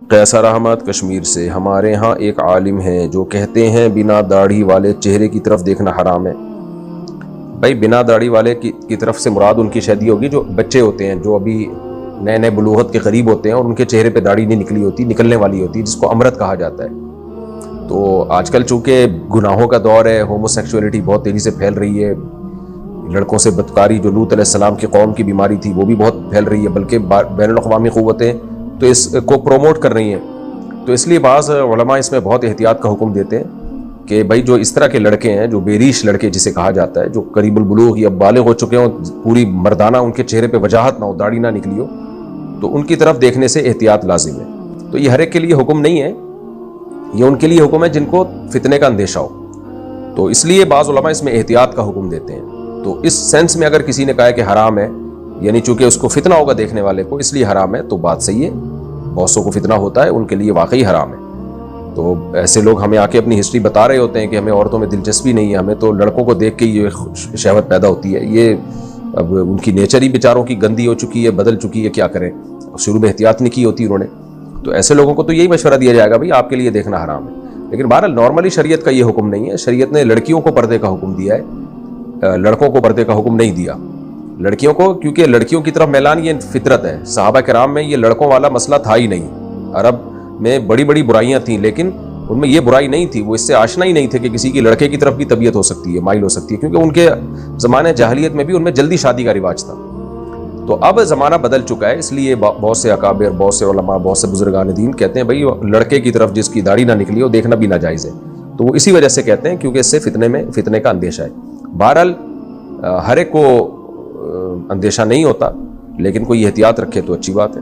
قیصر احمد کشمیر سے، ہمارے ہاں ایک عالم ہیں جو کہتے ہیں بنا داڑھی والے چہرے کی طرف دیکھنا حرام ہے۔ بھائی بنا داڑھی والے کی طرف سے مراد ان کی شادی ہوگی جو بچے ہوتے ہیں، جو ابھی نئے نئے بلوغت کے قریب ہوتے ہیں اور ان کے چہرے پہ داڑھی نہیں نکلی ہوتی، نکلنے والی ہوتی، جس کو امرت کہا جاتا ہے۔ تو آج کل چونکہ گناہوں کا دور ہے، ہومو سیکشولیٹی بہت تیزی سے پھیل رہی ہے، لڑکوں سے بدکاری جو لوط علیہ السلام کی قوم کی بیماری تھی وہ بھی بہت پھیل رہی ہے، بلکہ بین الاقوامی قوتیں تو اس کو پروموٹ کر رہی ہیں۔ تو اس لیے بعض علماء اس میں بہت احتیاط کا حکم دیتے ہیں کہ بھائی جو اس طرح کے لڑکے ہیں، جو بے ریش لڑکے جسے کہا جاتا ہے، جو قریب البلوغ یا بالغ ہو چکے ہوں، پوری مردانہ ان کے چہرے پہ وجاہت نہ ہو، داڑھی نہ نکلی ہو، تو ان کی طرف دیکھنے سے احتیاط لازم ہے۔ تو یہ ہر ایک کے لیے حکم نہیں ہے، یہ ان کے لیے حکم ہے جن کو فتنے کا اندیشہ ہو۔ تو اس لیے بعض علماء اس میں احتیاط کا حکم دیتے ہیں۔ تو اس سینس میں اگر کسی نے کہا کہ حرام ہے، یعنی چونکہ اس کو فتنہ ہوگا دیکھنے والے کو اس لیے حرام ہے، تو بات صحیح ہے، بہت سو کو فتنہ ہوتا ہے، ان کے لیے واقعی حرام ہے۔ تو ایسے لوگ ہمیں آ کے اپنی ہسٹری بتا رہے ہوتے ہیں کہ ہمیں عورتوں میں دلچسپی نہیں ہے، ہمیں تو لڑکوں کو دیکھ کے یہ شہوت پیدا ہوتی ہے۔ یہ اب ان کی نیچر ہی بیچاروں کی گندی ہو چکی ہے، بدل چکی ہے، کیا کریں، شروع میں احتیاط نہیں کی ہوتی انہوں نے۔ تو ایسے لوگوں کو تو یہی مشورہ دیا جائے گا بھائی آپ کے لیے دیکھنا حرام ہے۔ لیکن بہرحال نارملی شریعت کا یہ حکم نہیں ہے، شریعت نے لڑکیوں کو پردے کا حکم دیا ہے، لڑکوں کو پردے کا حکم نہیں دیا۔ لڑکیوں کو، کیونکہ لڑکیوں کی طرف میلان یہ فطرت ہے۔ صحابہ کرام میں یہ لڑکوں والا مسئلہ تھا ہی نہیں۔ عرب میں بڑی بڑی برائیاں تھیں، لیکن ان میں یہ برائی نہیں تھی، وہ اس سے آشنا ہی نہیں تھے کہ کسی کی لڑکے کی طرف بھی طبیعت ہو سکتی ہے، مائل ہو سکتی ہے، کیونکہ ان کے زمانے جاہلیت میں بھی ان میں جلدی شادی کا رواج تھا۔ تو اب زمانہ بدل چکا ہے، اس لیے بہت سے اکابر، بہت سے علماء، بہت سے بزرگان دین کہتے ہیں بھائی لڑکے کی طرف جس کی داڑھی نہ نکلی ہو دیکھنا بھی ناجائز ہے۔ تو وہ اسی وجہ سے کہتے ہیں کیونکہ اس سے فتنے کا اندیشہ ہے۔ بہرحال ہر ایک کو اندیشہ نہیں ہوتا، لیکن کوئی احتیاط رکھے تو اچھی بات ہے۔